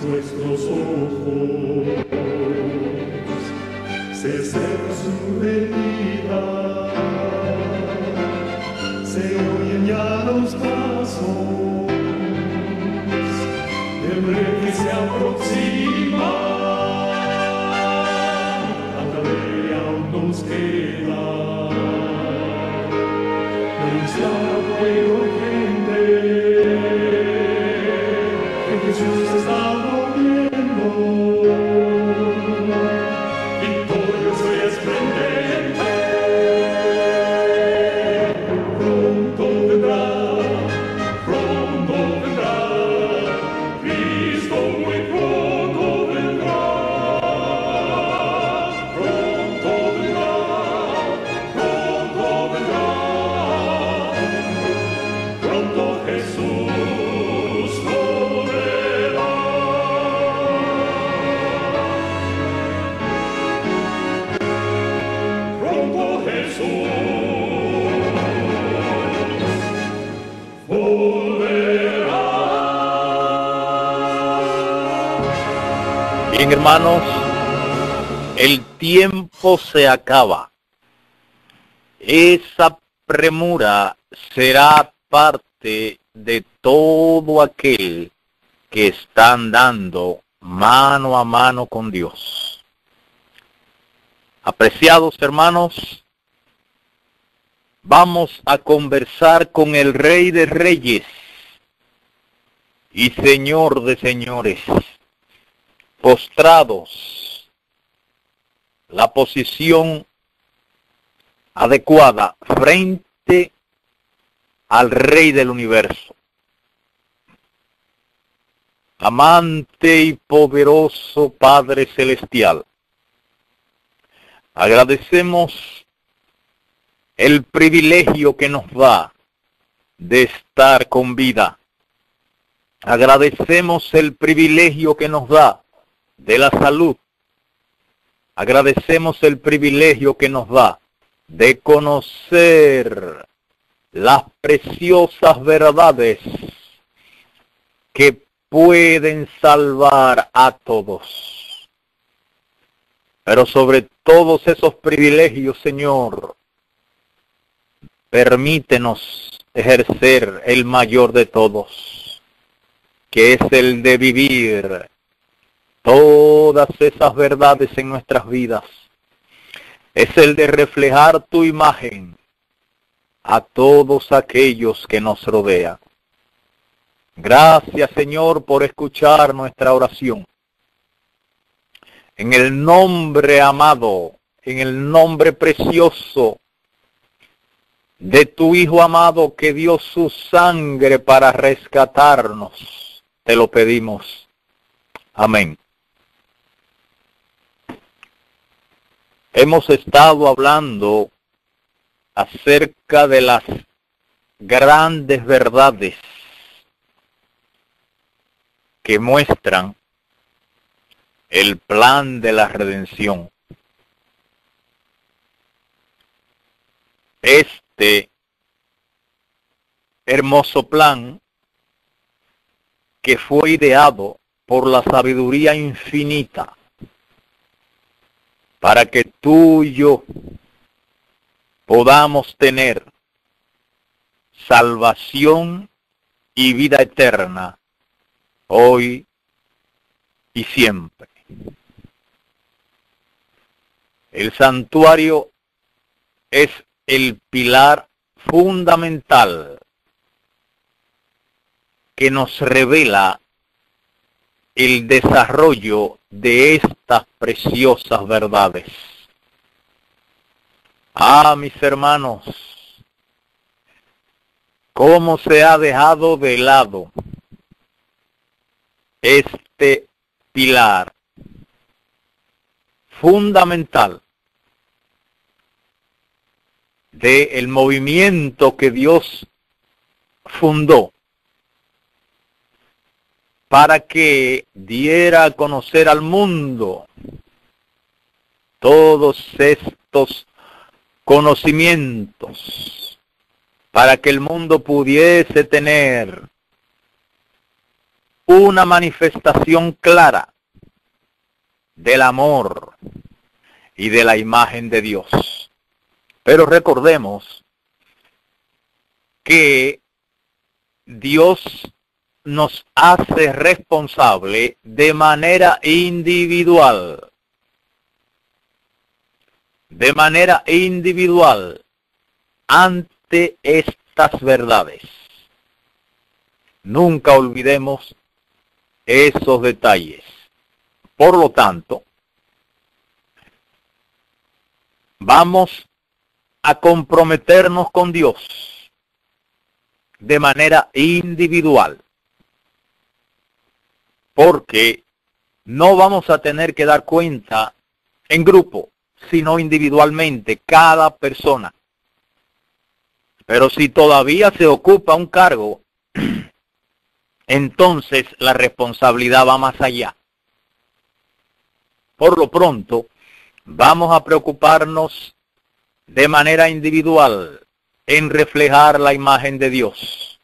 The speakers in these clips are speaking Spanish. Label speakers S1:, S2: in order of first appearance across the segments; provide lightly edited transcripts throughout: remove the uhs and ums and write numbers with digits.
S1: nuestros ojos, se seca su herida, se oyen ya los pasos del rey que se aproxima. Tanta pelea aún nos queda, denunciar pueblo y gente. Jesús está volviendo, victorioso y esplendente. Pronto vendrá, Cristo muy pronto vendrá. Pronto vendrá, pronto Jesús volverá. Pronto Jesús volverá.
S2: Bien, hermanos, el tiempo se acaba. Esa premura será parte de todo aquel que está andando mano a mano con Dios. Apreciados hermanos, vamos a conversar con el Rey de Reyes y Señor de Señores, postrados, la posición adecuada frente al Rey del Universo. Amante y poderoso Padre Celestial, agradecemos el privilegio que nos da de estar con vida. Agradecemos el privilegio que nos da de la salud. Agradecemos el privilegio que nos da de conocer las preciosas verdades que pueden salvar a todos. Pero sobre todos esos privilegios, Señor, permítenos ejercer el mayor de todos, que es el de vivir todas esas verdades en nuestras vidas. Es el de reflejar tu imagen a todos aquellos que nos rodean. Gracias, Señor, por escuchar nuestra oración. En el nombre amado, en el nombre precioso de tu Hijo amado que dio su sangre para rescatarnos, te lo pedimos. Amén. Hemos estado hablando acerca de las grandes verdades que muestran el plan de la redención. Este hermoso plan que fue ideado por la sabiduría infinita para que tú y yo podamos tener salvación y vida eterna hoy y siempre. El santuario es el pilar fundamental que nos revela el desarrollo de estas preciosas verdades. Ah, mis hermanos, cómo se ha dejado de lado este pilar fundamental del movimiento que Dios fundó para que diera a conocer al mundo todos estos conocimientos, para que el mundo pudiese tener una manifestación clara del amor y de la imagen de Dios. Pero recordemos que Dios nos hace responsable de manera individual. De manera individual ante estas verdades. Nunca olvidemos esos detalles. Por lo tanto, vamos a comprometernos con Dios de manera individual, porque no vamos a tener que dar cuenta en grupo, sino individualmente, cada persona. Pero si todavía se ocupa un cargo, entonces la responsabilidad va más allá. Por lo pronto, vamos a preocuparnos de manera individual en reflejar la imagen de Dios.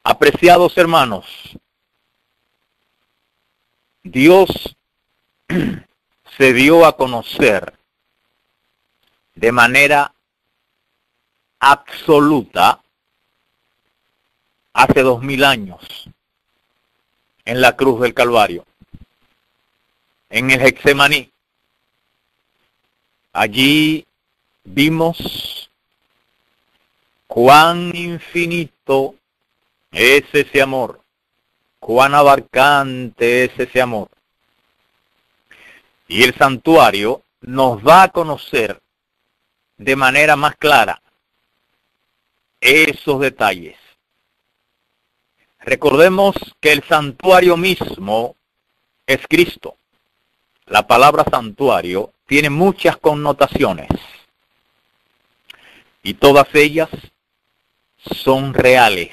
S2: Apreciados hermanos, Dios se dio a conocer de manera absoluta hace 2000 años en la cruz del Calvario, en el Getsemaní. Allí vimos cuán infinito es ese amor, cuán abarcante es ese amor. Y el santuario nos va a conocer de manera más clara esos detalles. Recordemos que el santuario mismo es Cristo. La palabra santuario tiene muchas connotaciones y todas ellas son reales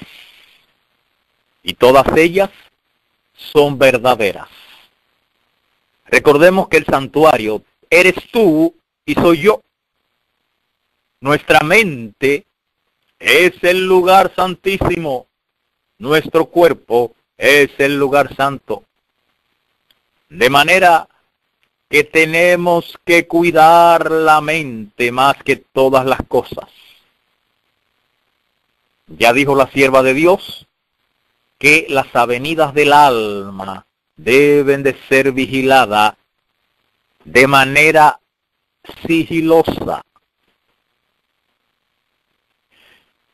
S2: y todas ellas son verdaderas. Recordemos que el santuario eres tú y soy yo. Nuestra mente es el lugar santísimo. Nuestro cuerpo es el lugar santo. De manera que tenemos que cuidar la mente más que todas las cosas. Ya dijo la sierva de Dios que las avenidas del alma deben de ser vigiladas de manera sigilosa.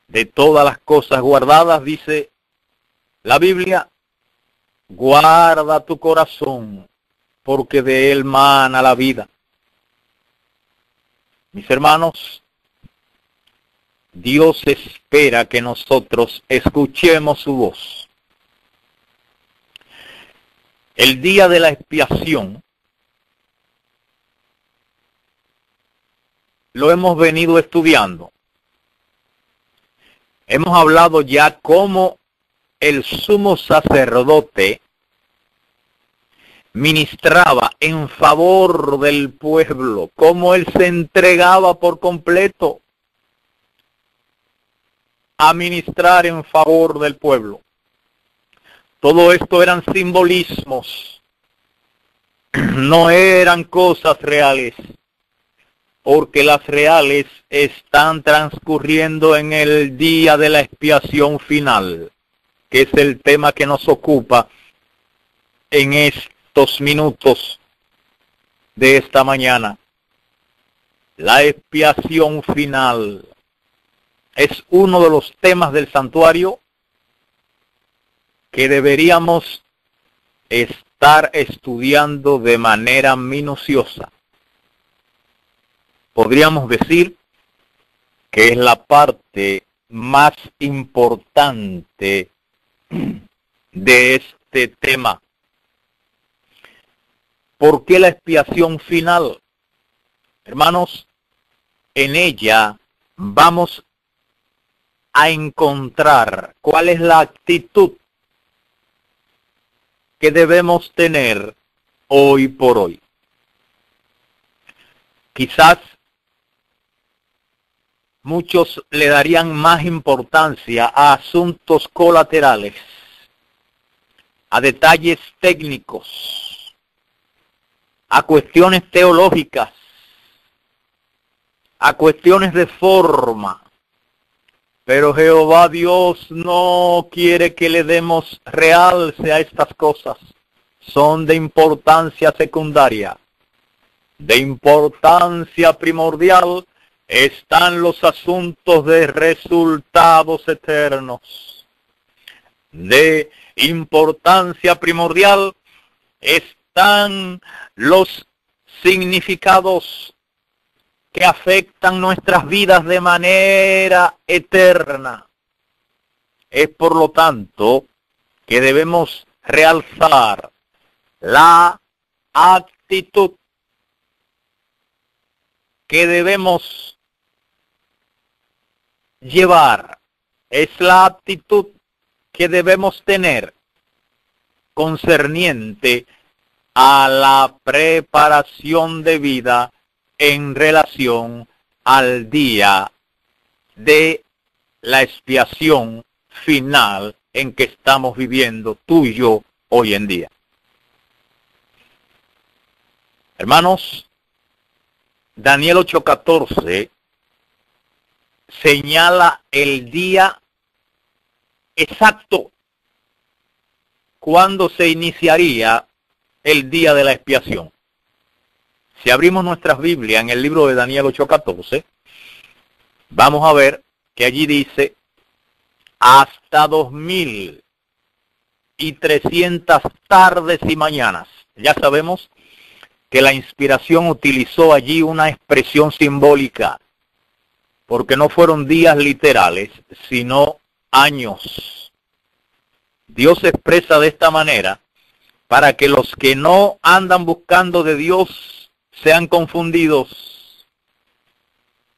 S2: De todas las cosas guardadas, dice la Biblia, guarda tu corazón, porque de él mana la vida. Mis hermanos, Dios espera que nosotros escuchemos su voz. El día de la expiación lo hemos venido estudiando. Hemos hablado ya cómo el sumo sacerdote ministraba en favor del pueblo, cómo él se entregaba por completo a ministrar en favor del pueblo. Todo esto eran simbolismos, no eran cosas reales, porque las reales están transcurriendo en el día de la expiación final, que es el tema que nos ocupa en estos minutos de esta mañana. La expiación final es uno de los temas del santuario que deberíamos estar estudiando de manera minuciosa. Podríamos decir que es la parte más importante de este tema. ¿Por qué la expiación final? Hermanos, en ella vamos a encontrar cuál es la actitud que debemos tener hoy por hoy. Quizás muchos le darían más importancia a asuntos colaterales a detalles técnicos, a cuestiones teológicas, a cuestiones de forma. Pero Jehová Dios no quiere que le demos realce a estas cosas. Son de importancia secundaria. De importancia primordial están los asuntos de resultados eternos. De importancia primordial están los significados que afectan nuestras vidas de manera eterna. Es por lo tanto que debemos realzar la actitud que debemos llevar. Es la actitud que debemos tener concerniente a la preparación de vida en relación al día de la expiación final en que estamos viviendo tú y yo hoy en día. Hermanos, Daniel 8:14 señala el día exacto cuando se iniciaría el día de la expiación. Si abrimos nuestras Biblias en el libro de Daniel 8:14, vamos a ver que allí dice hasta 2300 tardes y mañanas. Ya sabemos que la inspiración utilizó allí una expresión simbólica, porque no fueron días literales, sino años. Dios se expresa de esta manera para que los que no andan buscando de Dios sean confundidos,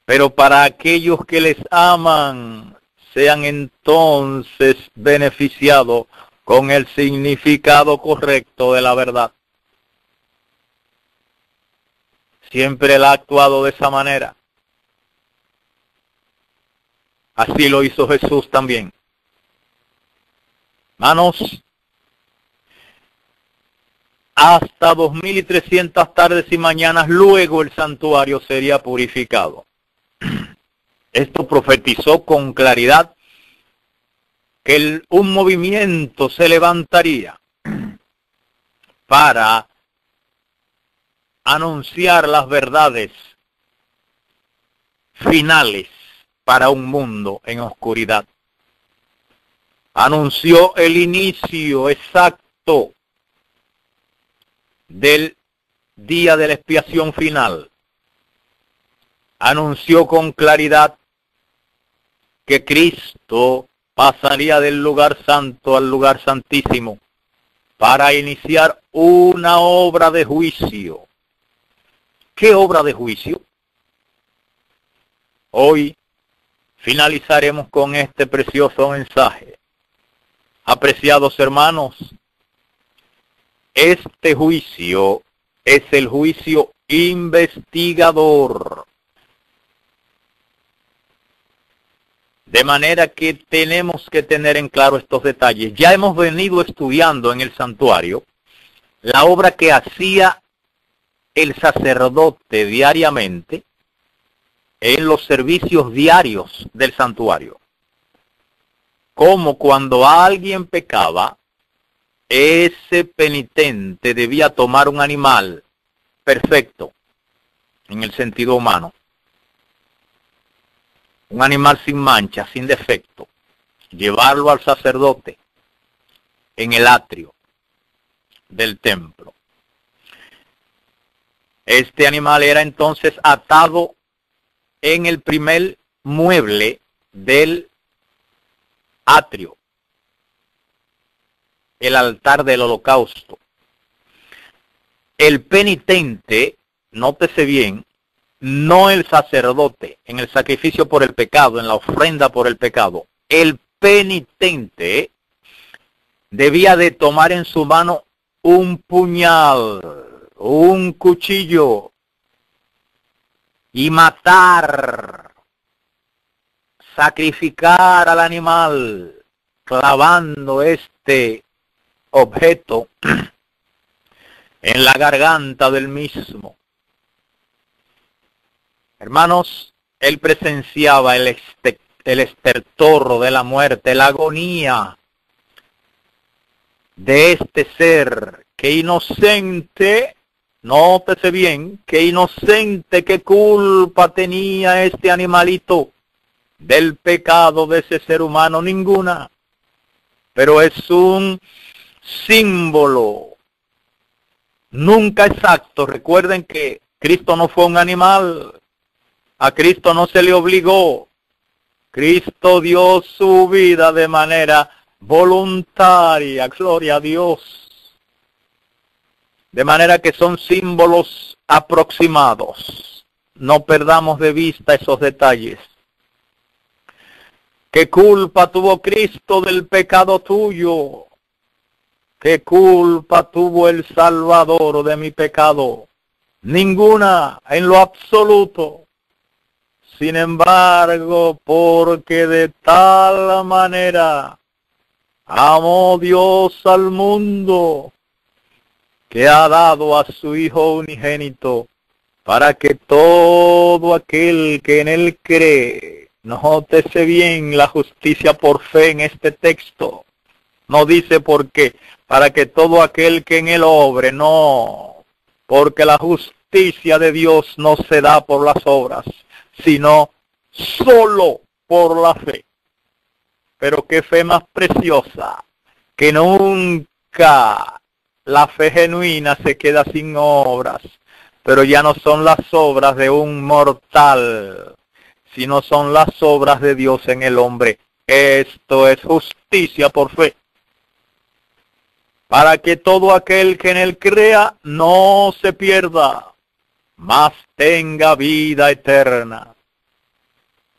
S2: pero para aquellos que les aman sean entonces beneficiados con el significado correcto de la verdad. Siempre Él ha actuado de esa manera. Así lo hizo Jesús también. Hermanos, hasta 2300 tardes y mañanas, luego el santuario sería purificado. Esto profetizó con claridad que un movimiento se levantaría para anunciar las verdades finales para un mundo en oscuridad. Anunció el inicio exacto del día de la expiación final. Anunció con claridad que Cristo pasaría del lugar santo al lugar santísimo para iniciar una obra de juicio. ¿Qué obra de juicio? Hoy finalizaremos con este precioso mensaje. Apreciados hermanos, este juicio es el juicio investigador. De manera que tenemos que tener en claro estos detalles. Ya hemos venido estudiando en el santuario la obra que hacía el sacerdote diariamente en los servicios diarios del santuario. Como cuando alguien pecaba, ese penitente debía tomar un animal perfecto, en el sentido humano. Un animal sin mancha, sin defecto. Llevarlo al sacerdote en el atrio del templo. Este animal era entonces atado en el primer mueble del atrio, el altar del holocausto. El penitente, nótese bien, no el sacerdote, en el sacrificio por el pecado, en la ofrenda por el pecado. El penitente debía de tomar en su mano un puñal, un cuchillo, y matar, sacrificar al animal, clavando este objeto en la garganta del mismo. Hermanos, él presenciaba el estertor de la muerte, la agonía de este ser que inocente, nótese bien, que inocente, qué culpa tenía este animalito del pecado de ese ser humano, ninguna. Pero es un símbolo nunca exacto. Recuerden que Cristo no fue un animal, a Cristo no se le obligó. Cristo dio su vida de manera voluntaria, gloria a Dios. De manera que son símbolos aproximados. No perdamos de vista esos detalles. ¿Qué culpa tuvo Cristo del pecado tuyo? ¿Qué culpa tuvo el Salvador de mi pecado? Ninguna, en lo absoluto. Sin embargo, porque de tal manera amó Dios al mundo, que ha dado a su Hijo unigénito, para que todo aquel que en él cree, nótese bien la justicia por fe en este texto, no dice por qué, para que todo aquel que en él obre, no, porque la justicia de Dios no se da por las obras, sino solo por la fe. Pero qué fe más preciosa, que nunca la fe genuina se queda sin obras, pero ya no son las obras de un mortal, sino son las obras de Dios en el hombre. Esto es justicia por fe, para que todo aquel que en él crea no se pierda, mas tenga vida eterna.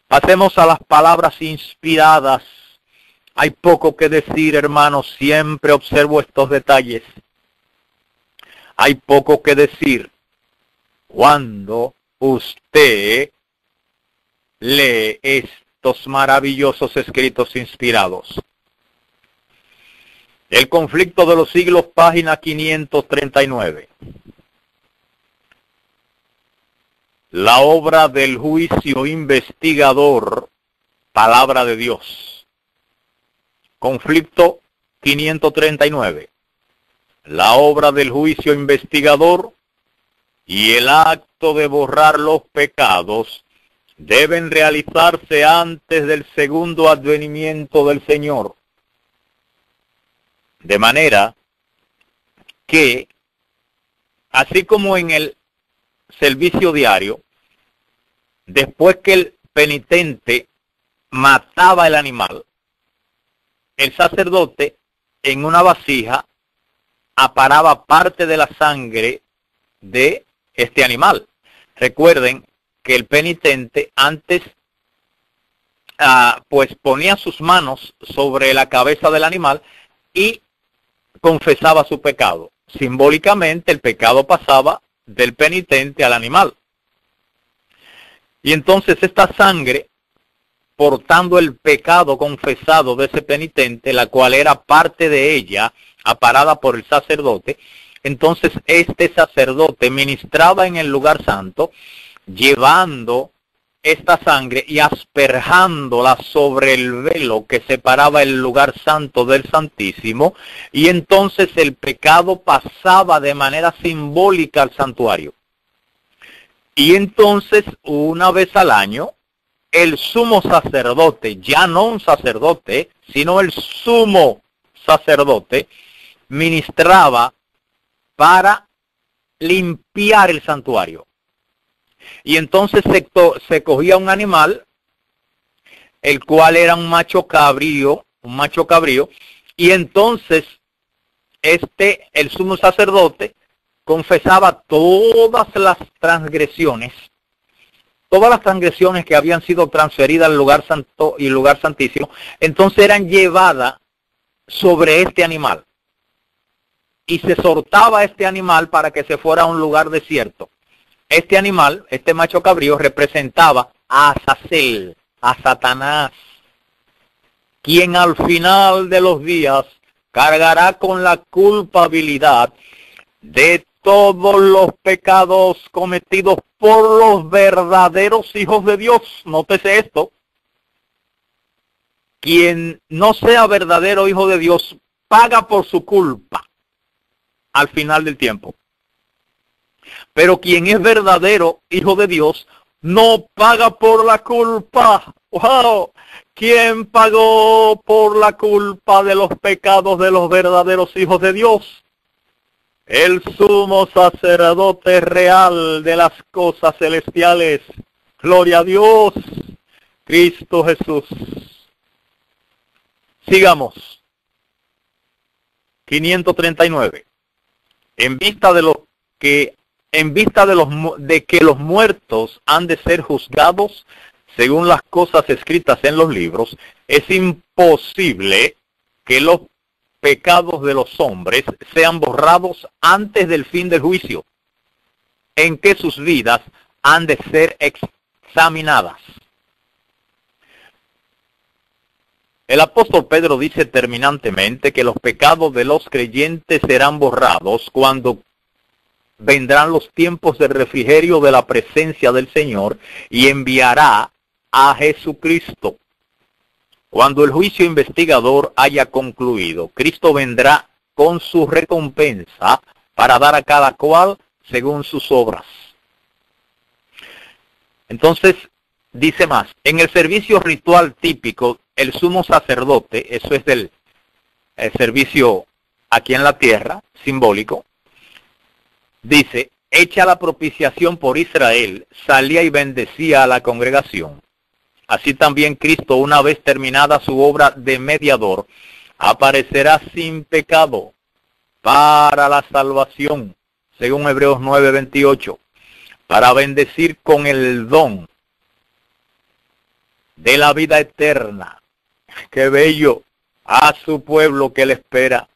S2: Pasemos a las palabras inspiradas. Hay poco que decir, hermanos, siempre observo estos detalles. Hay poco que decir cuando usted lee estos maravillosos escritos inspirados. El conflicto de los siglos, página 539. La obra del juicio investigador, palabra de Dios. Conflicto 539. La obra del juicio investigador y el acto de borrar los pecados deben realizarse antes del segundo advenimiento del Señor. De manera que, así como en el servicio diario, después que el penitente mataba el animal, el sacerdote en una vasija aparaba parte de la sangre de este animal. Recuerden que el penitente antes pues ponía sus manos sobre la cabeza del animal y confesaba su pecado. Simbólicamente el pecado pasaba del penitente al animal. Y entonces esta sangre, portando el pecado confesado de ese penitente, la cual era parte de ella, aparada por el sacerdote, entonces este sacerdote ministraba en el lugar santo, llevando esta sangre y asperjándola sobre el velo que separaba el lugar santo del Santísimo, y entonces el pecado pasaba de manera simbólica al santuario. Y entonces, una vez al año, el sumo sacerdote, ya no un sacerdote, sino el sumo sacerdote, ministraba para limpiar el santuario. Y entonces se cogía un animal, el cual era un macho cabrío, y entonces el sumo sacerdote confesaba todas las transgresiones que habían sido transferidas al lugar santo y lugar santísimo, entonces eran llevadas sobre este animal. Y se soltaba este animal para que se fuera a un lugar desierto. Este animal, este macho cabrío, representaba a Azazel, a Satanás, quien al final de los días cargará con la culpabilidad de todos los pecados cometidos por los verdaderos hijos de Dios. Nótese esto. Quien no sea verdadero hijo de Dios paga por su culpa al final del tiempo. Pero quien es verdadero hijo de Dios no paga por la culpa. ¡Wow! ¿Quién pagó por la culpa de los pecados de los verdaderos hijos de Dios? El sumo sacerdote real de las cosas celestiales. Gloria a Dios, Cristo Jesús. Sigamos. 539. En vista de que los muertos han de ser juzgados según las cosas escritas en los libros, es imposible que los pecados de los hombres sean borrados antes del fin del juicio, en que sus vidas han de ser examinadas. El apóstol Pedro dice terminantemente que los pecados de los creyentes serán borrados cuando vendrán los tiempos de refrigerio de la presencia del Señor y enviará a Jesucristo. Cuando el juicio investigador haya concluido, Cristo vendrá con su recompensa para dar a cada cual según sus obras. Entonces, dice más, en el servicio ritual típico, el sumo sacerdote, eso es el servicio aquí en la tierra, simbólico, dice, hecha la propiciación por Israel, salía y bendecía a la congregación. Así también Cristo, una vez terminada su obra de mediador, aparecerá sin pecado para la salvación, según Hebreos 9:28, para bendecir con el don de la vida eterna. ¡Qué bello! A su pueblo que le espera.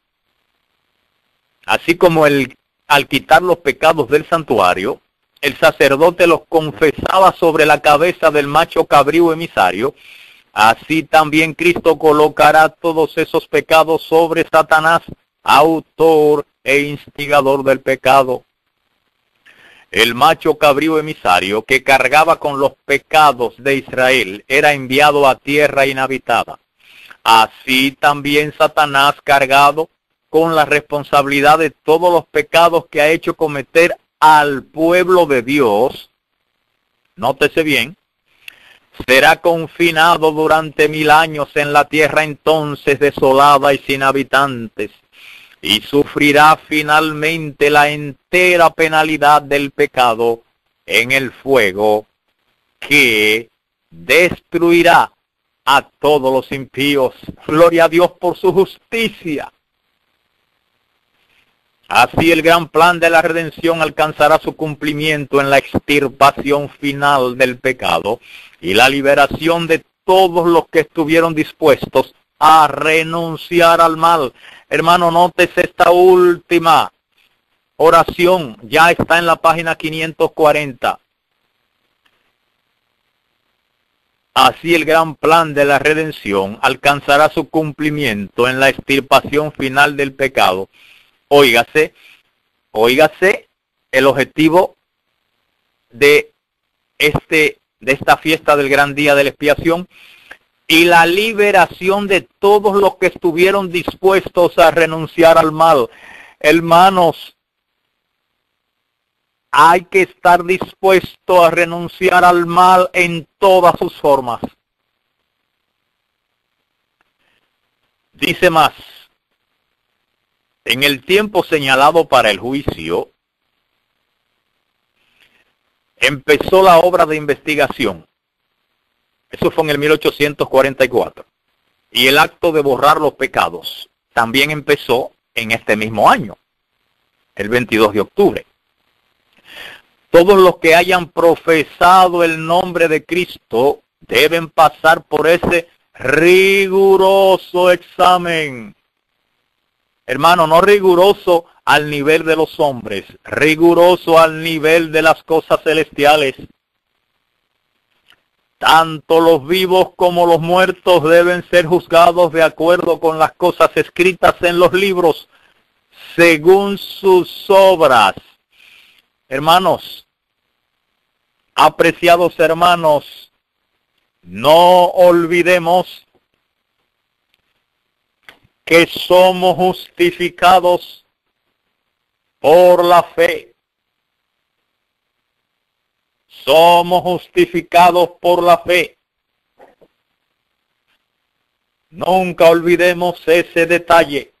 S2: Así como al quitar los pecados del santuario, el sacerdote los confesaba sobre la cabeza del macho cabrío emisario, así también Cristo colocará todos esos pecados sobre Satanás, autor e instigador del pecado. El macho cabrío emisario que cargaba con los pecados de Israel era enviado a tierra inhabitada. Así también Satanás, cargado con la responsabilidad de todos los pecados que ha hecho cometer al pueblo de Dios, nótese bien, será confinado durante 1000 años en la tierra entonces desolada y sin habitantes, y sufrirá finalmente la entera penalidad del pecado en el fuego que destruirá a todos los impíos. Gloria a Dios por su justicia. Así el gran plan de la redención alcanzará su cumplimiento en la extirpación final del pecado y la liberación de todos los que estuvieron dispuestos a renunciar al mal. Hermano, nótese esta última oración, ya está en la página 540. Así el gran plan de la redención alcanzará su cumplimiento en la extirpación final del pecado. Óigase el objetivo de esta fiesta del gran día de la expiación y la liberación de todos los que estuvieron dispuestos a renunciar al mal. Hermanos, hay que estar dispuesto a renunciar al mal en todas sus formas. Dice más. En el tiempo señalado para el juicio, empezó la obra de investigación. Eso fue en el 1844. Y el acto de borrar los pecados también empezó en este mismo año, el 22 de octubre. Todos los que hayan profesado el nombre de Cristo deben pasar por ese riguroso examen. Hermano, no riguroso al nivel de los hombres, riguroso al nivel de las cosas celestiales. tanto los vivos como los muertos deben ser juzgados de acuerdo con las cosas escritas en los libros, según sus obras. Hermanos, apreciados hermanos, no olvidemos que somos justificados por la fe. Somos justificados por la fe. Nunca olvidemos ese detalle.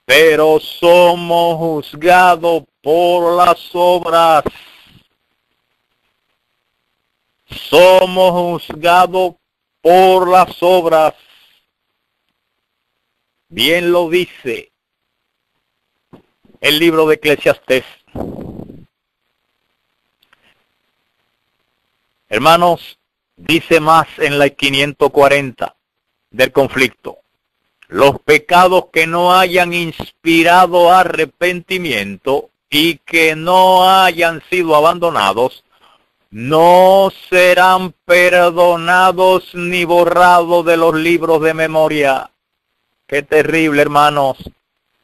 S2: Pero somos juzgados por las obras. Somos juzgados por las obras. Bien lo dice el libro de Eclesiastés. Hermanos, dice más en la 540 del conflicto. Los pecados que no hayan inspirado arrepentimiento y que no hayan sido abandonados, no serán perdonados ni borrados de los libros de memoria. Qué terrible, hermanos.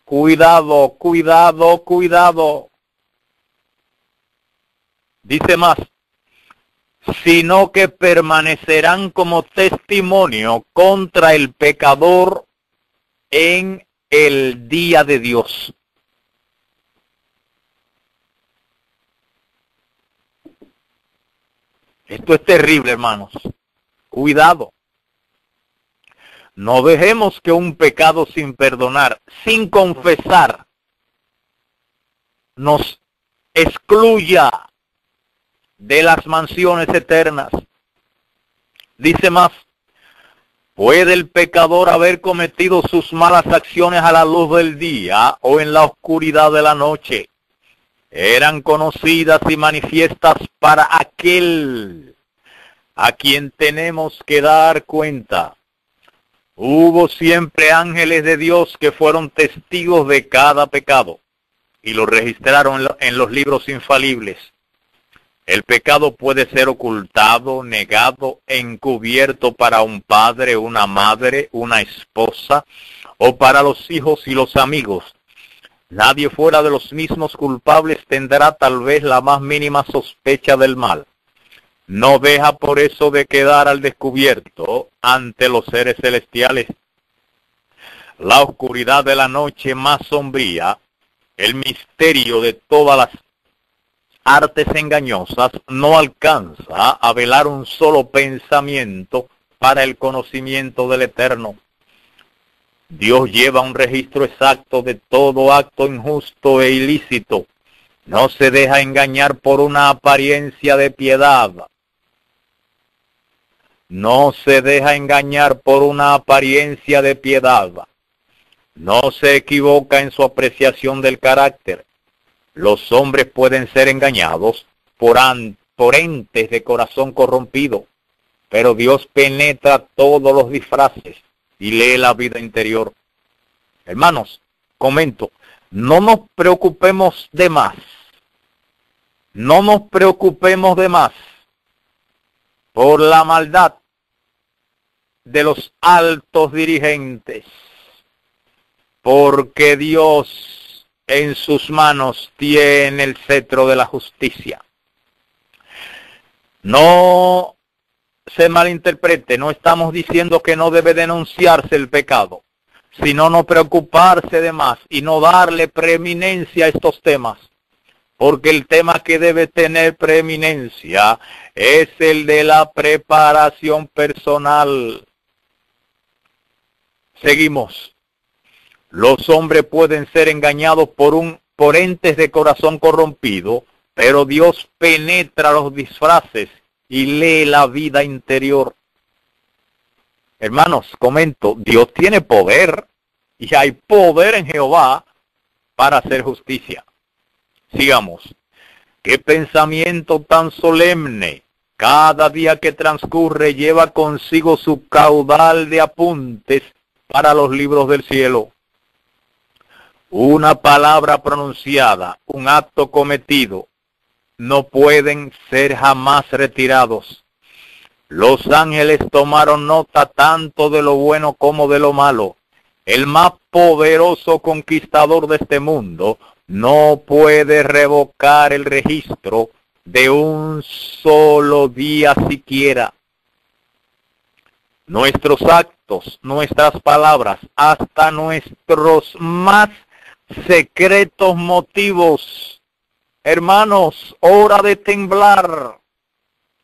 S2: Cuidado, cuidado, cuidado. Dice más, sino que permanecerán como testimonio contra el pecador en el día de Dios. Esto es terrible, hermanos. Cuidado. No dejemos que un pecado sin perdonar, sin confesar, nos excluya de las mansiones eternas. Dice más, ¿puede el pecador haber cometido sus malas acciones a la luz del día o en la oscuridad de la noche? Eran conocidas y manifiestas para aquel a quien tenemos que dar cuenta. Hubo siempre ángeles de Dios que fueron testigos de cada pecado y lo registraron en los libros infalibles. El pecado puede ser ocultado, negado, encubierto para un padre, una madre, una esposa, o para los hijos y los amigos. Nadie fuera de los mismos culpables tendrá tal vez la más mínima sospecha del mal. No deja por eso de quedar al descubierto ante los seres celestiales. La oscuridad de la noche más sombría, el misterio de todas las artes engañosas, no alcanza a velar un solo pensamiento para el conocimiento del Eterno. Dios lleva un registro exacto de todo acto injusto e ilícito. No se deja engañar por una apariencia de piedad. No se deja engañar por una apariencia de piedad. No se equivoca en su apreciación del carácter. Los hombres pueden ser engañados por entes de corazón corrompido, pero Dios penetra todos los disfraces y lee la vida interior. Hermanos, comento, no nos preocupemos de más. No nos preocupemos de más por la maldad de los altos dirigentes, porque Dios en sus manos tiene el cetro de la justicia. No se malinterprete, no estamos diciendo que no debe denunciarse el pecado, sino no preocuparse de más y no darle preeminencia a estos temas. Porque el tema que debe tener preeminencia es el de la preparación personal. Seguimos. Los hombres pueden ser engañados por entes de corazón corrompido, pero Dios penetra los disfraces y lee la vida interior. Hermanos, comento, Dios tiene poder y hay poder en Jehová para hacer justicia. Sigamos. Qué pensamiento tan solemne. Cada día que transcurre lleva consigo su caudal de apuntes para los libros del cielo. Una palabra pronunciada, un acto cometido, no pueden ser jamás retirados. Los ángeles tomaron nota tanto de lo bueno como de lo malo. El más poderoso conquistador de este mundo no puede revocar el registro de un solo día siquiera. Nuestros actos, nuestras palabras, hasta nuestros más secretos motivos. Hermanos, hora de temblar.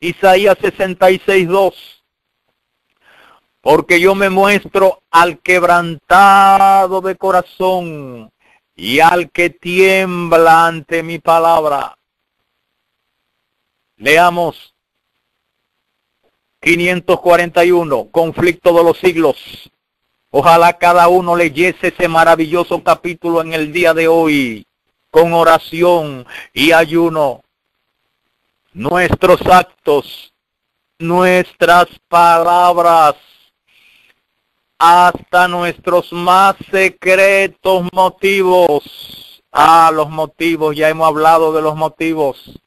S2: Isaías 66:2. Porque yo me muestro al quebrantado de corazón y al que tiembla ante mi palabra. Leamos 541, conflicto de los siglos. Ojalá cada uno leyese ese maravilloso capítulo en el día de hoy, con oración y ayuno. Nuestros actos, nuestras palabras, hasta nuestros más secretos motivos. Los motivos, ya hemos hablado de los motivos.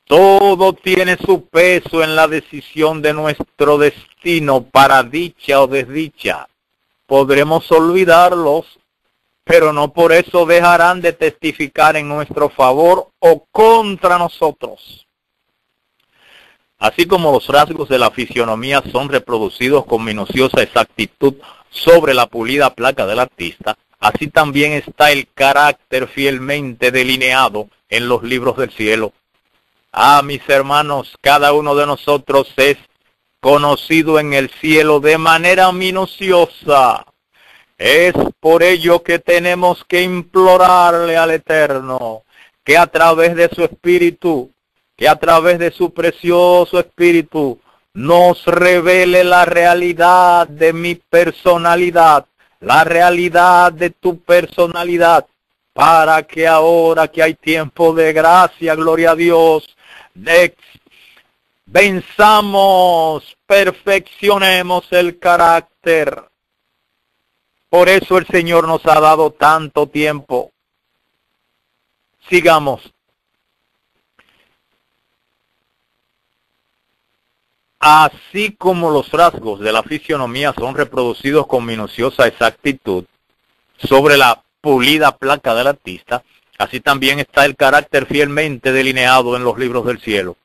S2: Todo tiene su peso en la decisión de nuestro destino, para dicha o desdicha. Podremos olvidarlos, pero no por eso dejarán de testificar en nuestro favor o contra nosotros. Así como los rasgos de la fisionomía son reproducidos con minuciosa exactitud sobre la pulida placa del artista, así también está el carácter fielmente delineado en los libros del cielo. Mis hermanos, cada uno de nosotros es conocido en el cielo de manera minuciosa. Es por ello que tenemos que implorarle al Eterno que a través de su Espíritu, que a través de su precioso Espíritu, nos revele la realidad de mi personalidad, la realidad de tu personalidad, para que ahora que hay tiempo de gracia, gloria a Dios, venzamos, perfeccionemos el carácter. Por eso el Señor nos ha dado tanto tiempo. Sigamos. Así como los rasgos de la fisionomía son reproducidos con minuciosa exactitud sobre la pulida placa del artista, así también está el carácter fielmente delineado en los libros del cielo.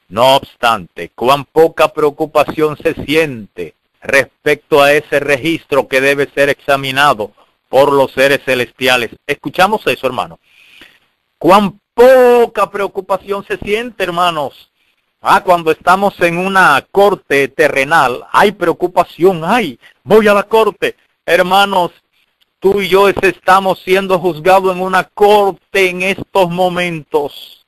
S2: No obstante, cuán poca preocupación se siente respecto a ese registro que debe ser examinado por los seres celestiales. Escuchamos eso, hermano. Cuán poca preocupación se siente, hermanos. Cuando estamos en una corte terrenal, hay preocupación, voy a la corte. Hermanos, tú y yo estamos siendo juzgados en una corte en estos momentos.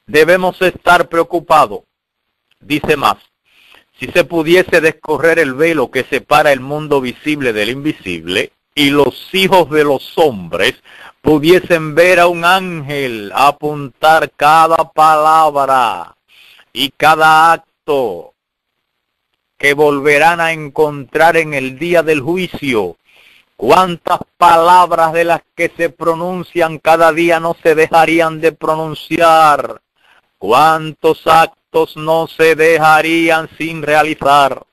S2: Debemos estar preocupados. Dice más, si se pudiese descorrer el velo que separa el mundo visible del invisible, y los hijos de los hombres pudiesen ver a un ángel apuntar cada palabra y cada acto que volverán a encontrar en el día del juicio, cuántas palabras de las que se pronuncian cada día no se dejarían de pronunciar, cuántos actos no se dejarían sin realizar.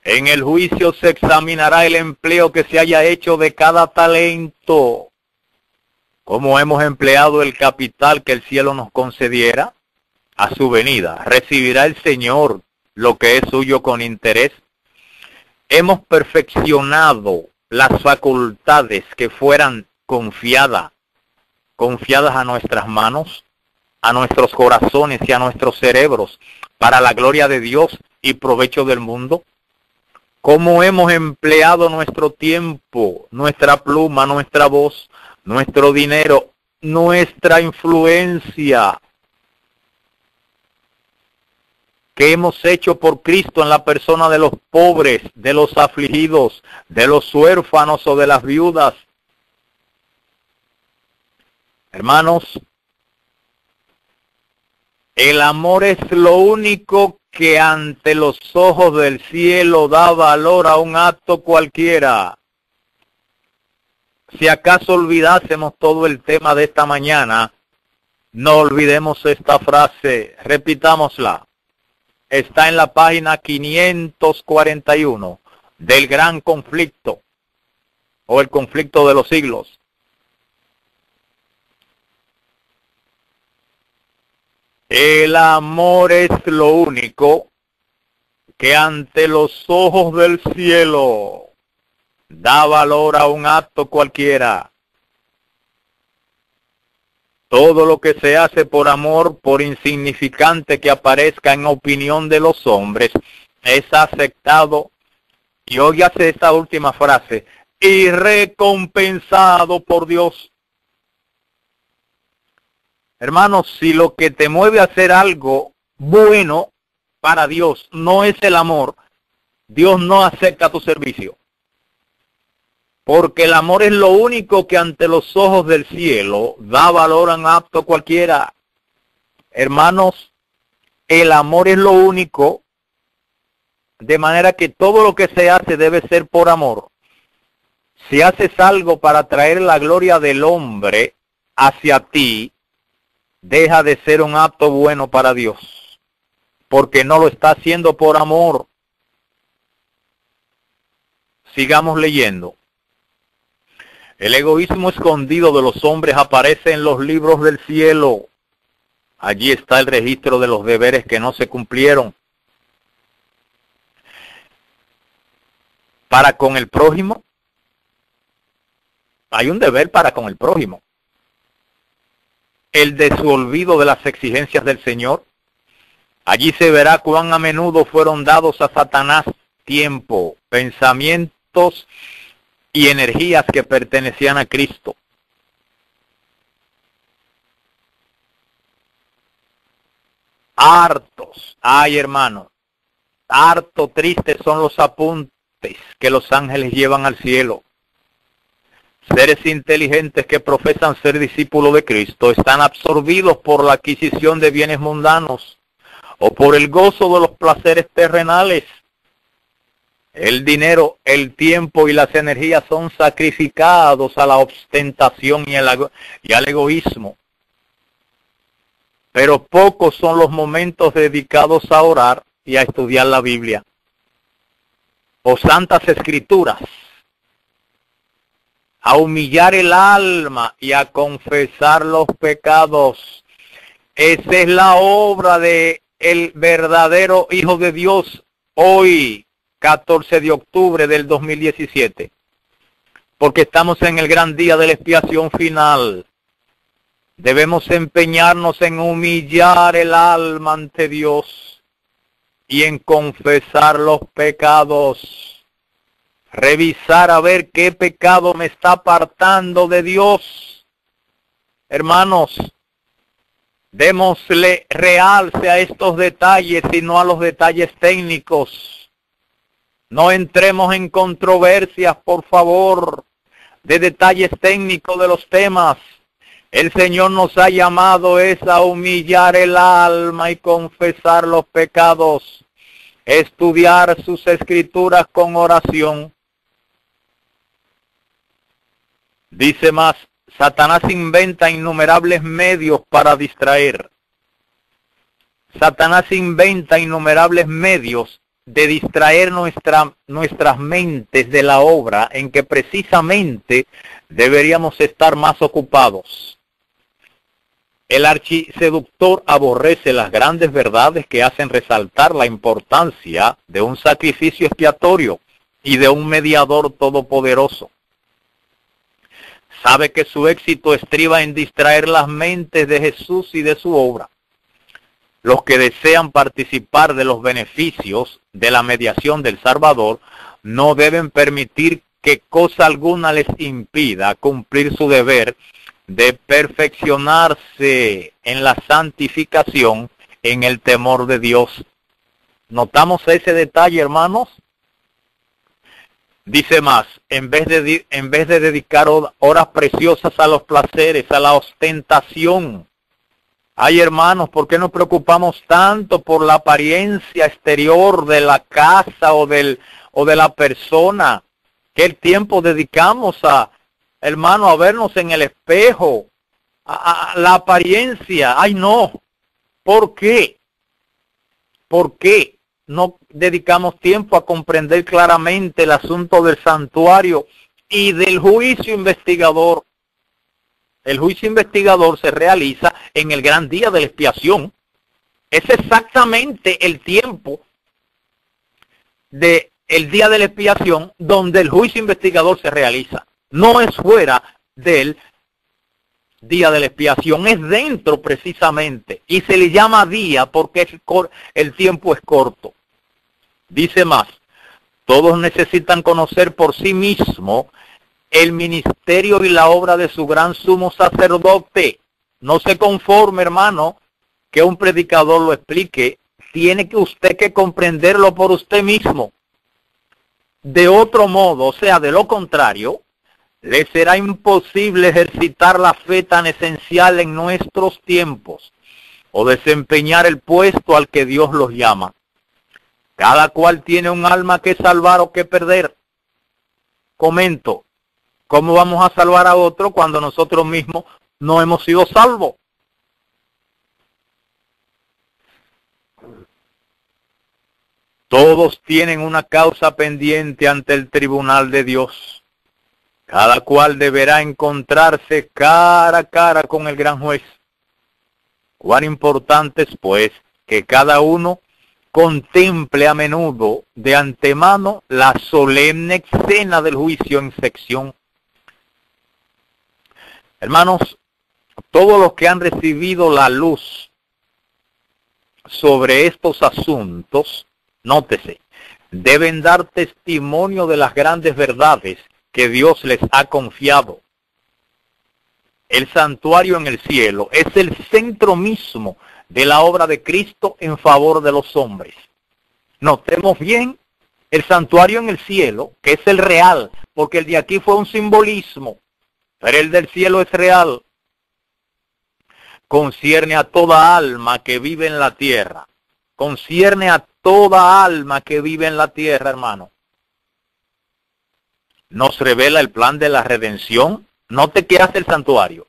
S2: En el juicio se examinará el empleo que se haya hecho de cada talento, cómo hemos empleado el capital que el cielo nos concediera. A su venida recibirá el Señor lo que es suyo con interés. Hemos perfeccionado las facultades que fueran confiadas a nuestras manos, a nuestros corazones y a nuestros cerebros, para la gloria de Dios y provecho del mundo. Cómo hemos empleado nuestro tiempo, nuestra pluma, nuestra voz, nuestro dinero, nuestra influencia, que hemos hecho por Cristo en la persona de los pobres, de los afligidos, de los huérfanos o de las viudas. Hermanos, el amor es lo único que ante los ojos del cielo da valor a un acto cualquiera. Si acaso olvidásemos todo el tema de esta mañana, No olvidemos esta frase, repitámosla. Está en la página 541 del Gran Conflicto o el Conflicto de los Siglos. El amor es lo único que ante los ojos del cielo da valor a un acto cualquiera. Todo lo que se hace por amor, por insignificante que aparezca en opinión de los hombres, es aceptado, y óigase esta última frase, y recompensado por Dios. Hermanos, si lo que te mueve a hacer algo bueno para Dios no es el amor, Dios no acepta tu servicio. Porque el amor es lo único que ante los ojos del cielo da valor a un acto cualquiera. Hermanos, el amor es lo único, de manera que todo lo que se hace debe ser por amor. Si haces algo para traer la gloria del hombre hacia ti, deja de ser un acto bueno para Dios, porque no lo está haciendo por amor. Sigamos leyendo. El egoísmo escondido de los hombres aparece en los libros del cielo. Allí está el registro de los deberes que no se cumplieron. Para con el prójimo, hay un deber para con el prójimo. El de su olvido de las exigencias del Señor. Allí se verá cuán a menudo fueron dados a Satanás tiempo, pensamientos y energías que pertenecían a Cristo. Hartos, ay hermano, harto tristes son los apuntes que los ángeles llevan al cielo. Seres inteligentes que profesan ser discípulos de Cristo están absorbidos por la adquisición de bienes mundanos o por el gozo de los placeres terrenales. El dinero, el tiempo y las energías son sacrificados a la ostentación y al egoísmo. Pero pocos son los momentos dedicados a orar y a estudiar la Biblia o Santas Escrituras, a humillar el alma y a confesar los pecados. Esa es la obra de el verdadero Hijo de Dios hoy, 14 de octubre del 2017, porque estamos en el gran día de la expiación final. Debemos empeñarnos en humillar el alma ante Dios y en confesar los pecados. Revisar a ver qué pecado me está apartando de Dios. Hermanos, démosle realce a estos detalles y no a los detalles técnicos. No entremos en controversias, por favor, de detalles técnicos de los temas. El Señor nos ha llamado es a humillar el alma y confesar los pecados, estudiar sus escrituras con oración. Dice más, Satanás inventa innumerables medios para distraer. Satanás inventa innumerables medios de distraer nuestras mentes de la obra en que precisamente deberíamos estar más ocupados. El archiseductor aborrece las grandes verdades que hacen resaltar la importancia de un sacrificio expiatorio y de un mediador todopoderoso. Sabe que su éxito estriba en distraer las mentes de Jesús y de su obra. Los que desean participar de los beneficios de la mediación del Salvador no deben permitir que cosa alguna les impida cumplir su deber de perfeccionarse en la santificación en el temor de Dios. ¿Notamos ese detalle, hermanos? Dice más, en vez de dedicar horas preciosas a los placeres, a la ostentación. Ay, hermanos, ¿por qué nos preocupamos tanto por la apariencia exterior de la casa o de la persona? ¿Qué tiempo dedicamos hermano, a vernos en el espejo? a la apariencia. ¡Ay, no! ¿Por qué? ¿Por qué no dedicamos tiempo a comprender claramente el asunto del santuario y del juicio investigador? El juicio investigador se realiza en el gran día de la expiación. Es exactamente el tiempo del día de la expiación donde el juicio investigador se realiza. No es fuera del día de la expiación, es dentro precisamente. Y se le llama día porque el tiempo es corto. Dice más, todos necesitan conocer por sí mismo el ministerio y la obra de su gran sumo sacerdote. No se conforme, hermano, que un predicador lo explique. Tiene que usted que comprenderlo por usted mismo. De otro modo, o sea, de lo contrario, le será imposible ejercitar la fe tan esencial en nuestros tiempos o desempeñar el puesto al que Dios los llama. Cada cual tiene un alma que salvar o que perder. Comento, ¿cómo vamos a salvar a otro cuando nosotros mismos no hemos sido salvos? Todos tienen una causa pendiente ante el tribunal de Dios. Cada cual deberá encontrarse cara a cara con el gran juez. Cuán importante es, pues, que cada uno contemple a menudo de antemano la solemne escena del juicio en sección. Hermanos, todos los que han recibido la luz sobre estos asuntos, nótese, deben dar testimonio de las grandes verdades que Dios les ha confiado. El santuario en el cielo es el centro mismo de la obra de Cristo en favor de los hombres. Notemos bien, el santuario en el cielo, que es el real, porque el de aquí fue un simbolismo, pero el del cielo es real, concierne a toda alma que vive en la tierra. Concierne a toda alma que vive en la tierra, hermano. Nos revela el plan de la redención. Note qué hace el santuario.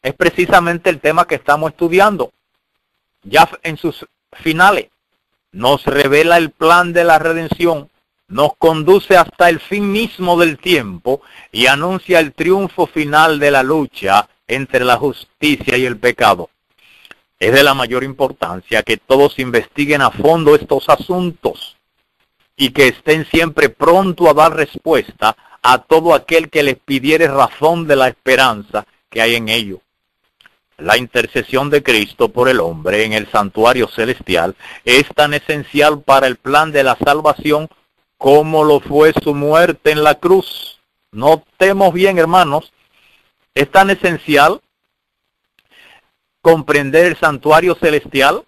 S2: Es precisamente el tema que estamos estudiando. Ya en sus finales. Nos revela el plan de la redención. Nos conduce hasta el fin mismo del tiempo y anuncia el triunfo final de la lucha entre la justicia y el pecado. Es de la mayor importancia que todos investiguen a fondo estos asuntos y que estén siempre pronto a dar respuesta a todo aquel que les pidiere razón de la esperanza que hay en ello. La intercesión de Cristo por el hombre en el santuario celestial es tan esencial para el plan de la salvación como lo fue su muerte en la cruz. Notemos bien, hermanos, es tan esencial comprender el santuario celestial,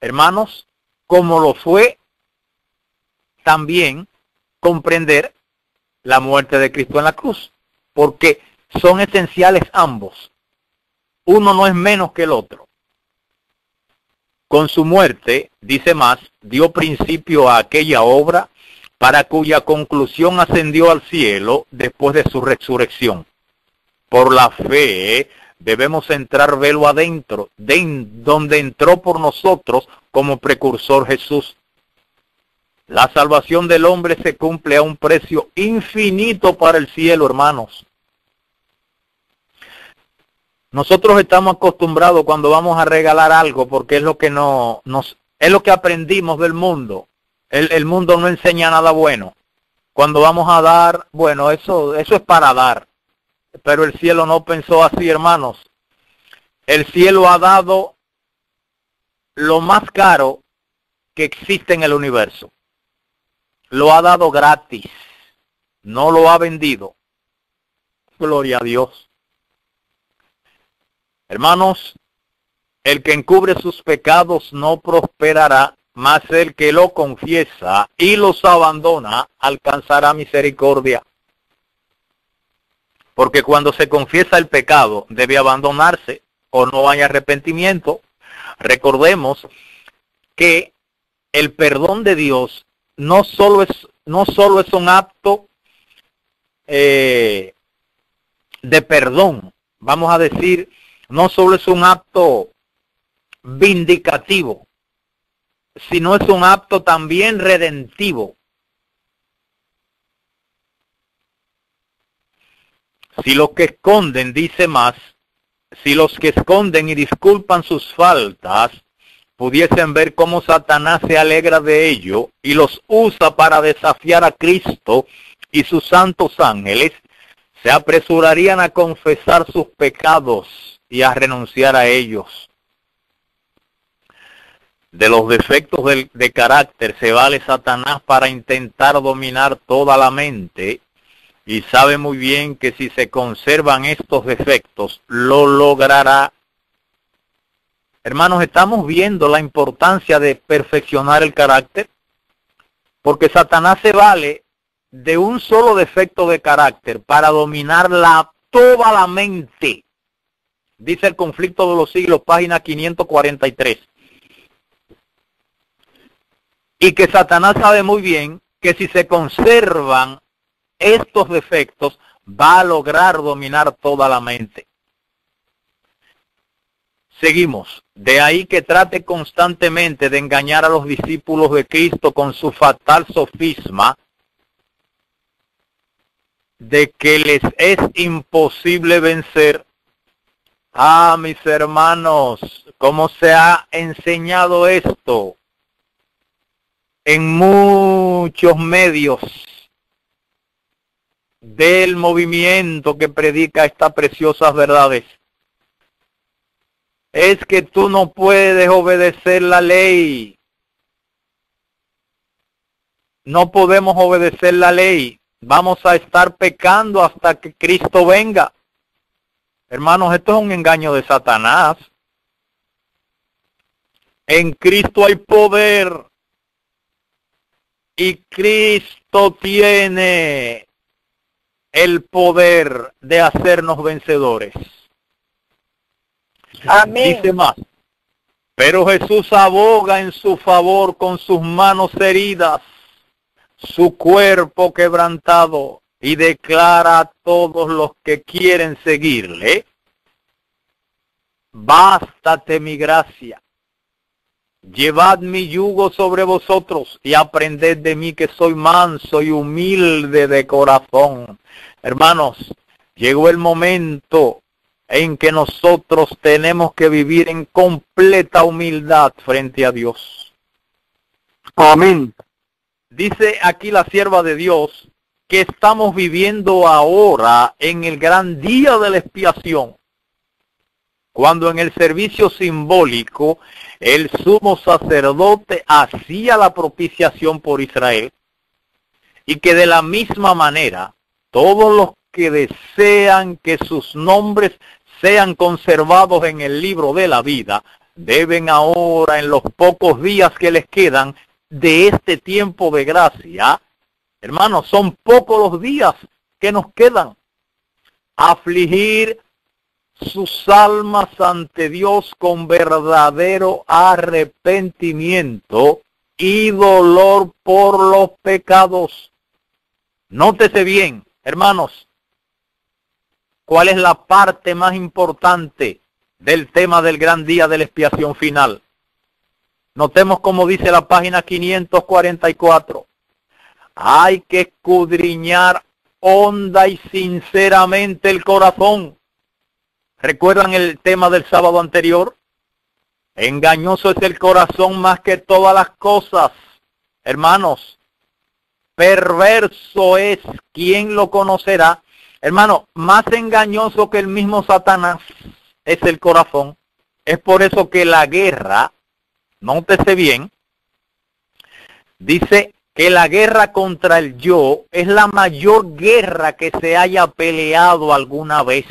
S2: hermanos, como lo fue también comprender la muerte de Cristo en la cruz, porque son esenciales ambos. Uno no es menos que el otro. Con su muerte, dice más, dio principio a aquella obra para cuya conclusión ascendió al cielo después de su resurrección. Por la fe debemos entrar velo adentro, donde entró por nosotros como precursor Jesús. La salvación del hombre se cumple a un precio infinito para el cielo, hermanos. Nosotros estamos acostumbrados cuando vamos a regalar algo, porque es lo que es lo que aprendimos del mundo. El mundo no enseña nada bueno. Cuando vamos a dar, bueno, eso es para dar. Pero el cielo no pensó así, hermanos. El cielo ha dado lo más caro que existe en el universo. Lo ha dado gratis. No lo ha vendido. Gloria a Dios. Hermanos, el que encubre sus pecados no prosperará, mas el que lo confiesa y los abandona alcanzará misericordia. Porque cuando se confiesa el pecado debe abandonarse o no hay arrepentimiento. Recordemos que el perdón de Dios no solo es un acto de perdón. Vamos a decir, no solo es un acto vindicativo, sino es un acto también redentivo. Si los que esconden, dice más, si los que esconden y disculpan sus faltas pudiesen ver cómo Satanás se alegra de ello y los usa para desafiar a Cristo y sus santos ángeles, se apresurarían a confesar sus pecados y a renunciar a ellos. De los defectos de carácter se vale Satanás para intentar dominar toda la mente, y sabe muy bien que si se conservan estos defectos, lo logrará. Hermanos, estamos viendo la importancia de perfeccionar el carácter, porque Satanás se vale de un solo defecto de carácter para dominar toda la mente. Dice el Conflicto de los Siglos, página 543. Y que Satanás sabe muy bien que si se conservan estos defectos, va a lograr dominar toda la mente. Seguimos. De ahí que trate constantemente de engañar a los discípulos de Cristo con su fatal sofisma de que les es imposible vencer. Ah, mis hermanos, ¿cómo se ha enseñado esto en muchos medios del movimiento que predica estas preciosas verdades? Es que tú no puedes obedecer la ley. No podemos obedecer la ley. Vamos a estar pecando hasta que Cristo venga. Hermanos, esto es un engaño de Satanás. En Cristo hay poder. Y Cristo tiene el poder de hacernos vencedores.
S3: Amén.
S2: Dice más. Pero Jesús aboga en su favor con sus manos heridas, su cuerpo quebrantado, y declara a todos los que quieren seguirle: bástate mi gracia. Llevad mi yugo sobre vosotros y aprended de mí, que soy manso y humilde de corazón. Hermanos, llegó el momento en que nosotros tenemos que vivir en completa humildad frente a Dios.
S3: Amén.
S2: Dice aquí la sierva de Dios que estamos viviendo ahora en el gran día de la expiación, cuando en el servicio simbólico el sumo sacerdote hacía la propiciación por Israel, y que de la misma manera todos los que desean que sus nombres sean conservados en el libro de la vida deben ahora, en los pocos días que les quedan de este tiempo de gracia, hermanos, son pocos los días que nos quedan, afligir sus almas ante Dios con verdadero arrepentimiento y dolor por los pecados. Nótese bien, hermanos, cuál es la parte más importante del tema del gran día de la expiación final. Notemos como dice la página 544. Hay que escudriñar honda y sinceramente el corazón. ¿Recuerdan el tema del sábado anterior? Engañoso es el corazón más que todas las cosas. Hermanos, perverso es, ¿quién lo conocerá? Hermano, más engañoso que el mismo Satanás es el corazón. Es por eso que la guerra, nótese bien, dice que la guerra contra el yo es la mayor guerra que se haya peleado alguna vez.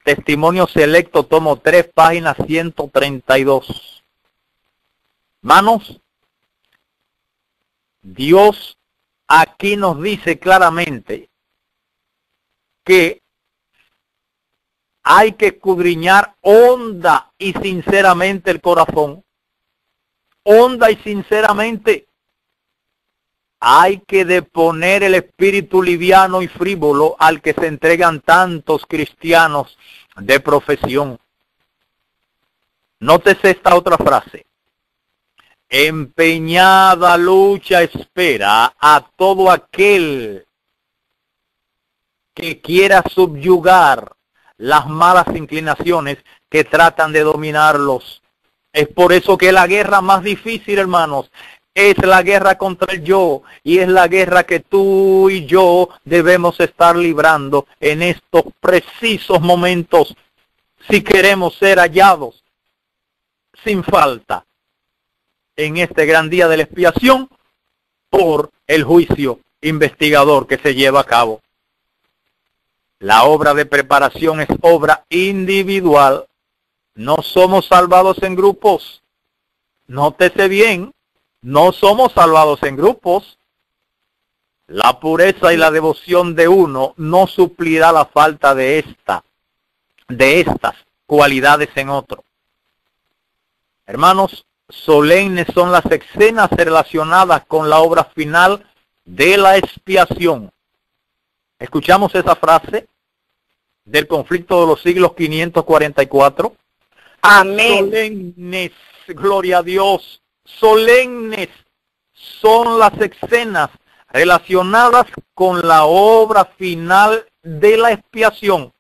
S2: Testimonio Selecto, tomo 3, página 132. Hermanos, Dios aquí nos dice claramente que hay que escudriñar honda y sinceramente el corazón. Honda y sinceramente. hay que deponer el espíritu liviano y frívolo al que se entregan tantos cristianos de profesión. Nótese esta otra frase. Empeñada lucha espera a todo aquel que quiera subyugar las malas inclinaciones que tratan de dominarlos. Es por eso que la guerra más difícil, hermanos, es la guerra contra el yo, y es la guerra que tú y yo debemos estar librando en estos precisos momentos si queremos ser hallados sin falta en este gran día de la expiación por el juicio investigador que se lleva a cabo. La obra de preparación es obra individual. No somos salvados en grupos. Nótese bien, no somos salvados en grupos. La pureza y la devoción de uno no suplirá la falta de estas cualidades en otro. Hermanos, solemnes son las escenas relacionadas con la obra final de la expiación. ¿Escuchamos esa frase del conflicto de los siglos 544?
S4: Amén.
S2: Solemnes, gloria a Dios, solemnes son las escenas relacionadas con la obra final de la expiación.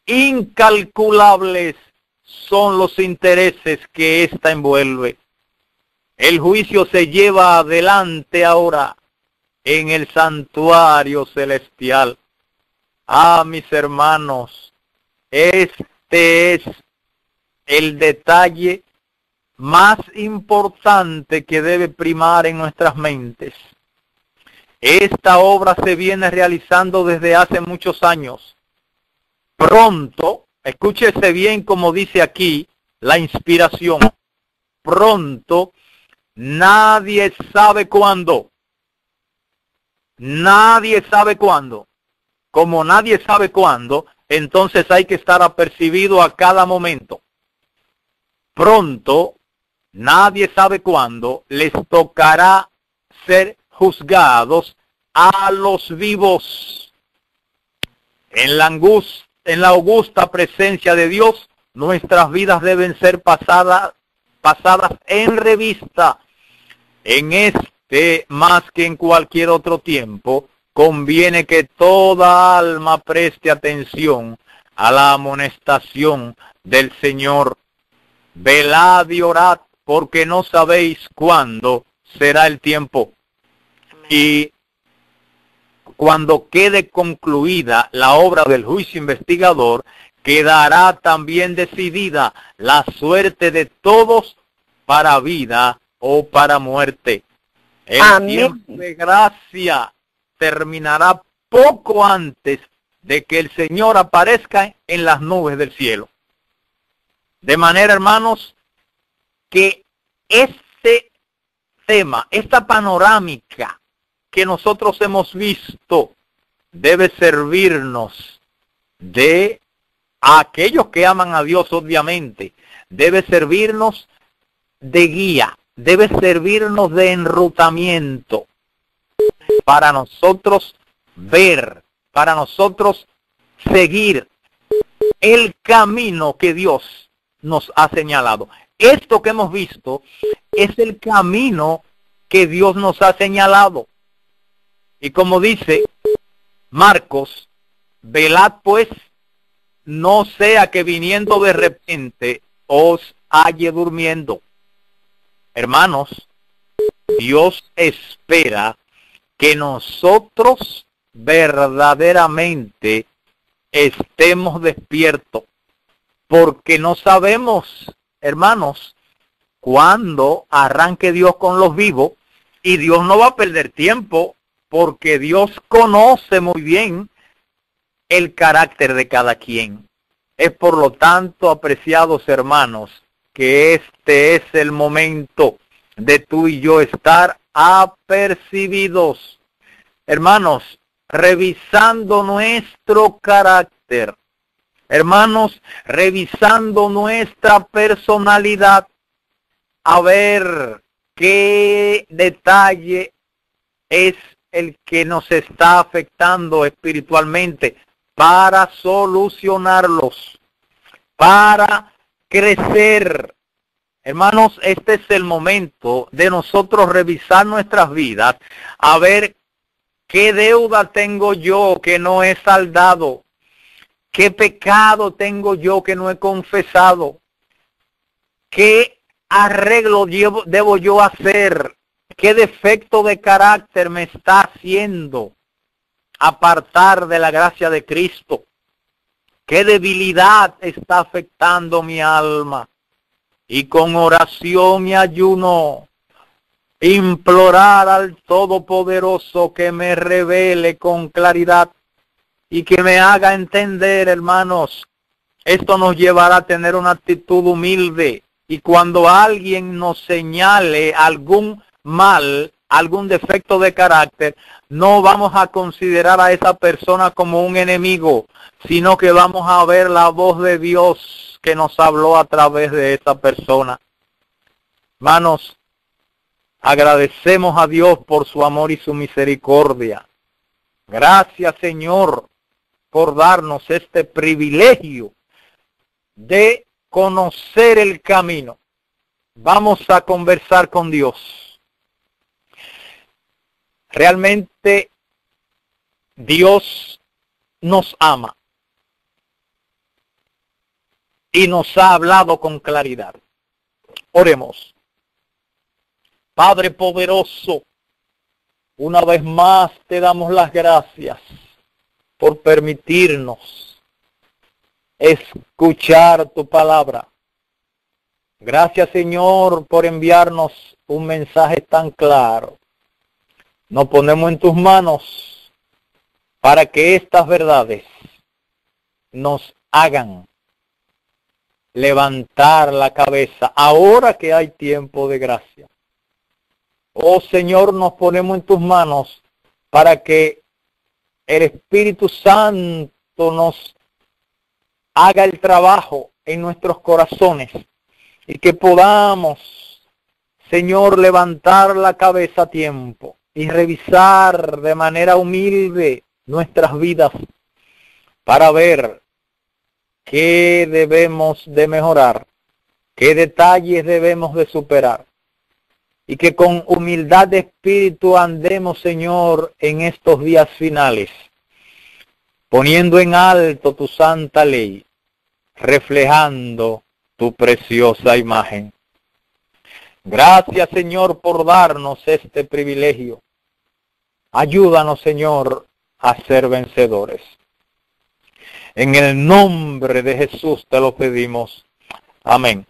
S2: Incalculables son los intereses que ésta envuelve. El juicio se lleva adelante ahora en el santuario celestial. Ah, mis hermanos, este es el detalle más importante que debe primar en nuestras mentes. Esta obra se viene realizando desde hace muchos años. Pronto, escúchese bien como dice aquí la inspiración, pronto, nadie sabe cuándo. Nadie sabe cuándo. Como nadie sabe cuándo, entonces hay que estar apercibido a cada momento. Pronto, nadie sabe cuándo, les tocará ser juzgados a los vivos. En la augusta presencia de Dios, nuestras vidas deben ser pasadas en revista. En este, más que en cualquier otro tiempo, conviene que toda alma preste atención a la amonestación del Señor. Velad y orad, porque no sabéis cuándo será el tiempo. Y cuando quede concluida la obra del juicio investigador, quedará también decidida la suerte de todos para vida o para muerte. El
S4: Amén.
S2: tiempo de gracia terminará poco antes de que el Señor aparezca en las nubes del cielo. De manera, hermanos, que este tema, esta panorámica que nosotros hemos visto, debe servirnos de a aquellos que aman a Dios, obviamente, debe servirnos de guía, debe servirnos de enrutamiento para nosotros ver, para nosotros seguir el camino que Dios nos ha señalado. Esto que hemos visto es el camino que Dios nos ha señalado. Y como dice Marcos, velad pues, no sea que viniendo de repente os halle durmiendo. Hermanos, Dios espera que nosotros verdaderamente estemos despiertos, porque no sabemos, hermanos, cuándo arranque Dios con los vivos, y Dios no va a perder tiempo, porque Dios conoce muy bien el carácter de cada quien. Es por lo tanto, apreciados hermanos, que este es el momento de tú y yo estar apercibidos. Hermanos, revisando nuestro carácter. Hermanos, revisando nuestra personalidad, a ver qué detalle es el que nos está afectando espiritualmente, para solucionarlos, para crecer. Hermanos, este es el momento de nosotros revisar nuestras vidas, a ver qué deuda tengo yo que no he saldado, qué pecado tengo yo que no he confesado, qué arreglo debo yo hacer, qué defecto de carácter me está haciendo apartar de la gracia de Cristo, qué debilidad está afectando mi alma. Y con oración y ayuno, implorar al Todopoderoso que me revele con claridad y que me haga entender, hermanos. Esto nos llevará a tener una actitud humilde, y cuando alguien nos señale algún mal, algún defecto de carácter, no vamos a considerar a esa persona como un enemigo, sino que vamos a ver la voz de Dios que nos habló a través de esa persona. Hermanos, agradecemos a Dios por su amor y su misericordia. Gracias, Señor, por darnos este privilegio de conocer el camino. Vamos a conversar con Dios. Realmente Dios nos ama y nos ha hablado con claridad. Oremos. Padre poderoso, una vez más te damos las gracias por permitirnos escuchar tu palabra. Gracias, Señor, por enviarnos un mensaje tan claro. Nos ponemos en tus manos para que estas verdades nos hagan levantar la cabeza ahora que hay tiempo de gracia. Oh Señor, nos ponemos en tus manos para que el Espíritu Santo nos haga el trabajo en nuestros corazones y que podamos, Señor, levantar la cabeza a tiempo y revisar de manera humilde nuestras vidas para ver qué debemos de mejorar, qué detalles debemos de superar, y que con humildad de espíritu andemos, Señor, en estos días finales, poniendo en alto tu santa ley, reflejando tu preciosa imagen. Gracias, Señor, por darnos este privilegio. Ayúdanos, Señor, a ser vencedores. En el nombre de Jesús te lo pedimos. Amén.